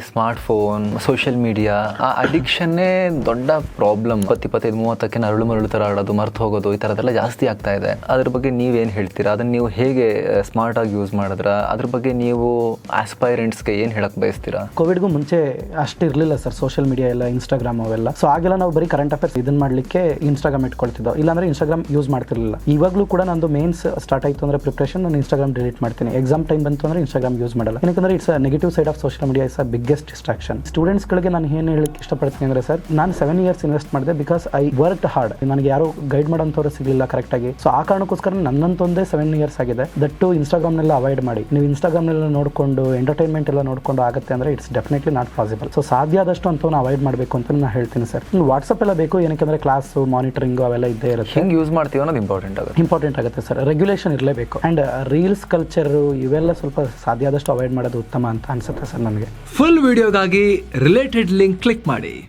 Smart phone, social media, ಆ ಅಡಿಕ್ಷನ್ನೇ ದೊಡ್ಡ problem. 25-30ಕ್ಕೆ ಅರಳು ಮರಳು ಥರ ಆಡೋದು, ಮರ್ತು ಹೋಗೋದು, ಈ ಥರದ್ದೆಲ್ಲ ಜಾಸ್ತಿ ಆಗ್ತಾ ಇದೆ. ಅದ್ರ ಬಗ್ಗೆ ನೀವೇನು ಹೇಳ್ತೀರಾ? ಅದನ್ನು ನೀವು ಹೇಗೆ ಸ್ಮಾರ್ಟಾಗಿ ಯೂಸ್ ಮಾಡಿದ್ರ? ಅದ್ರ ಬಗ್ಗೆ ನೀವು ಆಸ್ಪೈರೆಂಟ್ಸ್ಗೆ ಏನು ಹೇಳಕ್ ಬಯಸ್ತೀರಾ? ಕೋವಿಡ್ಗೂ ಮುಂಚೆ ಅಷ್ಟು ಇರಲಿಲ್ಲ ಸರ್ ಸೋಷಿಯಲ್ ಮೀಡಿಯಾ ಎಲ್ಲ, ಇನ್ಸ್ಟಾಗ್ರಾಮ್ ಅವೆಲ್ಲ. ಸೊ ಆಗೆಲ್ಲ ನಾವು ಬರೀ ಕರೆಂಟ್ ಅಫೇರ್ಸ್ ಇದನ್ನ ಮಾಡಲಿಕ್ಕೆ ಇನ್ಸ್ಟಾಗ್ರಾಮ್ ಇಟ್ಕೊಳ್ತಿದ್ದೋ, ಇಲ್ಲಾಂದ್ರೆ ಇನ್ಸ್ಟಾಗ್ರಾಮ್ ಯೂಸ್ ಮಾಡ್ತಿರ್ಲಿಲ್ಲ. ಇವಾಗಲೂ ಕೂಡ ನಂದು ಮೇನ್ಸ್ ಸ್ಟಾರ್ಟ್ ಆಯಿತು ಅಂದರೆ ಪ್ರಿಪ್ರೇಷನ್, ನಾನು ಇನ್ಸ್ಟಾಗ್ರಾಮ್ ಡಿಲೀಟ್ ಮಾಡ್ತೀನಿ. ಎಕ್ಸಾಮ್ ಟೈಮ್ ಬಂತು ಅಂದರೆ ಇನ್ಸ್ಟಾಗ್ರಾಮ್ ಯೂಸ್ ಮಾಡಲ್ಲ. ಯಾಕಂದರೆ it's negative side of social media, is a biggest distraction. ಸ್ಟೂಡೆಂಟ್ಸ್ಗಳಿಗೆ ನಾನು ಏನು ಹೇಳಕ್ಕೆ ಇಷ್ಟಪಡ್ತೀನಿ ಅಂದರೆ ಸರ್, ನಾನು 7 years ಇನ್ವೆಸ್ಟ್ ಮಾಡಿದೆ ಬಿಕಾಸ್ ಐ ವರ್ಕ್ಡ್ ಹಾರ್ಡ್. ನನಗೆ ಯಾರು ಗೈಡ್ ಮಾಡೋಂಥವ್ರು ಸಿಗಲಿಲ್ಲ ಕರೆಕ್ಟಾಗಿ. ಸೊ ಆ ಕಾರಣಕ್ಕೋಸ್ಕರ ನನ್ನಂತೊಂದೇ 7 years ಆಗಿದೆ. ದಟ್ಟು ಇನ್ಸ್ಟಾಗ್ರಾಮ್ನೆಲ್ಲ ಅವಾಯ್ಡ್ ಮಾಡಿ. ನೀವು ಇನ್ಸ್ಟಾಗ್ರಾಮ್ನೆಲ್ಲ ನೋಡಿಕೊಂಡು ಎಂಟರ್ಟೈನ್ಮೆಂಟ್ ಎಲ್ಲ ನೋಡಿಕೊಂಡು ಆಗುತ್ತೆ ಅಂದರೆ it's definitely not possible. So ಸಾಧ್ಯ ಆದಷ್ಟು ಅಂಥವ್ನ ಅವಾಯ್ಡ್ ಮಾಡಬೇಕು ಅಂತ ನಾನು ಹೇಳ್ತೀನಿ ಸರ್. ವಾಟ್ಸಪ್ ಎಲ್ಲ ಬೇಕು, ಏನಕ್ಕೆ ಕ್ಲಾಸು, ಮಾನಿಟರಿಂಗ್ ಅವೆಲ್ಲ ಇದ್ದೇ ಇರುತ್ತೆ. ಹೆಂಗೆ ಯೂಸ್ ಮಾಡ್ತೀವಿ ಅನ್ನೋದು ಇಂಪಾರ್ಟೆಂಟ್ ಆಗುತ್ತೆ ಸರ್. ರೆಗ್ಯುಲೇಷನ್ ಇರಲೇಬೇಕು. ಆ್ಯಂಡ್ ರೀಲ್ಸ್ ಕಲ್ಚರು ಇವೆಲ್ಲ ಸ್ವಲ್ಪ ಸಾಧ್ಯ ಆದಷ್ಟು ಅವಾಯ್ಡ್ ಮಾಡೋದು ಉತ್ತಮ ಅಂತ ಅನ್ಸುತ್ತೆ ಸರ್ ನನಗೆ. ಫುಲ್ ವಿಡಿಯೋಗಾಗಿ ರಿಲೇಟೆಡ್ ಲಿಂಕ್ ಕ್ಲಿಕ್ ಮಾಡಿ.